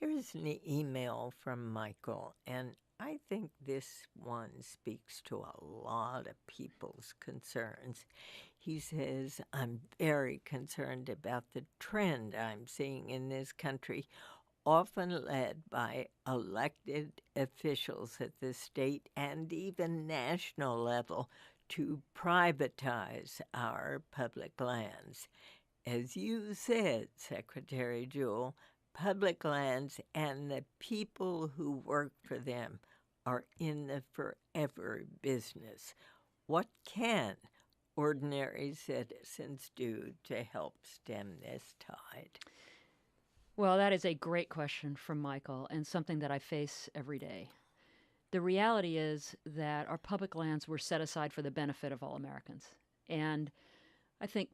Here's an email from Michael, and I think this one speaks to a lot of people's concerns. He says, I'm very concerned about the trend I'm seeing in this country, often led by elected officials at the state and even national level, to privatize our public lands. As you said, Secretary Jewell, public lands and the people who work for them are in the forever business. What can ordinary citizens do to help stem this tide? Well, that is a great question from Michael and something that I face every day. The reality is that our public lands were set aside for the benefit of all Americans. And I think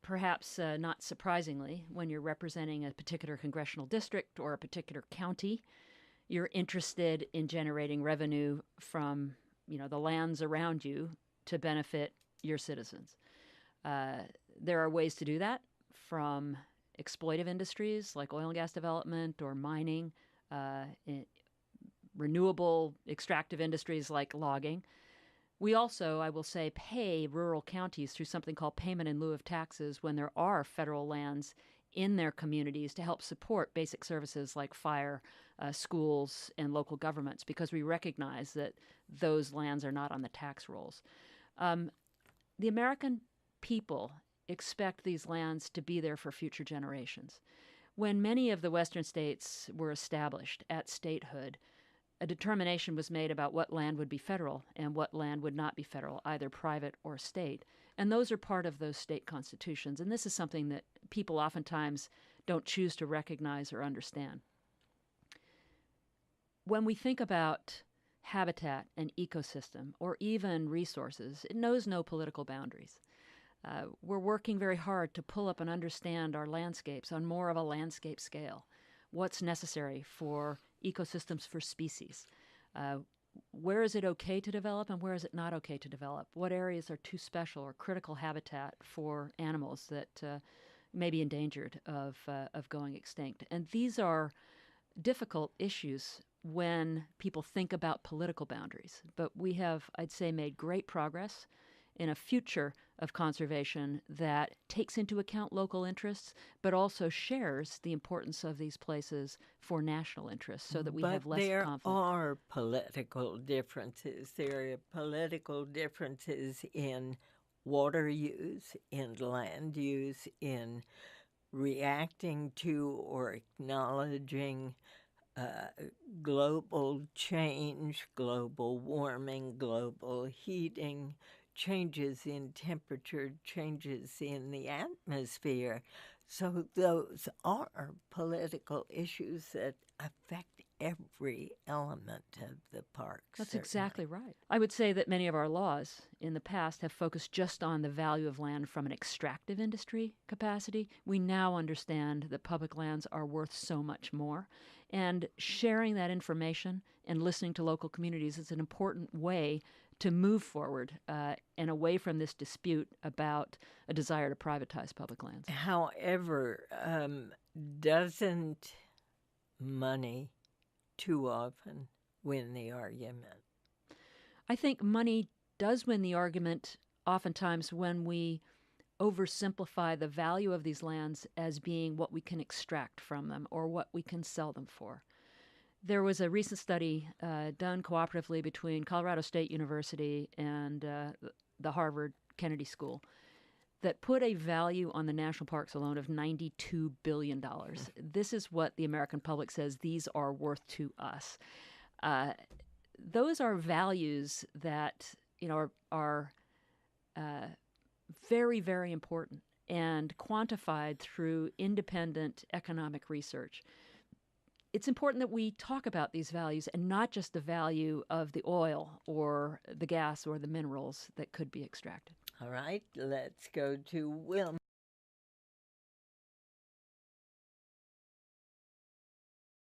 perhaps not surprisingly, when you're representing a particular congressional district or a particular county, you're interested in generating revenue from, the lands around you to benefit your citizens. There are ways to do that, from exploitive industries like oil and gas development or mining, renewable extractive industries like logging. We also, I will say, pay rural counties through something called payment in lieu of taxes when there are federal lands in their communities to help support basic services like fire, schools, and local governments, because we recognize that those lands are not on the tax rolls. The American people expect these lands to be there for future generations. When many of the Western states were established at statehood, a determination was made about what land would be federal and what land would not be federal, either private or state. And those are part of those state constitutions. And this is something that people oftentimes don't choose to recognize or understand. When we think about habitat and ecosystem, or even resources, it knows no political boundaries. We're working very hard to pull up and understand our landscapes on more of a landscape scale. What's necessary for ecosystems for species? Where is it okay to develop and where is it not okay to develop? What areas are too special or critical habitat for animals that may be endangered of going extinct? And these are difficult issues when people think about political boundaries. But we have, I'd say, made great progress in a future of conservation that takes into account local interests, but also shares the importance of these places for national interests so that we have less conflict. But there are political differences. There are political differences in water use, in land use, in reacting to or acknowledging global change, global warming, global heating, changes in temperature, changes in the atmosphere. So those are political issues that affect every element of the park. That's certainly. Exactly right. I would say that many of our laws in the past have focused just on the value of land from an extractive industry capacity. We now understand that public lands are worth so much more. And sharing that information and listening to local communities is an important way to move forward and away from this dispute about a desire to privatize public lands. However, doesn't money too often win the argument? I think money does win the argument oftentimes when we oversimplify the value of these lands as being what we can extract from them or what we can sell them for. There was a recent study done cooperatively between Colorado State University and the Harvard Kennedy School that put a value on the national parks alone of $92 billion. This is what the American public says these are worth to us. Those are values that are very, very important and quantified through independent economic research. It's important that we talk about these values and not just the value of the oil or the gas or the minerals that could be extracted. All right, let's go to Wilma.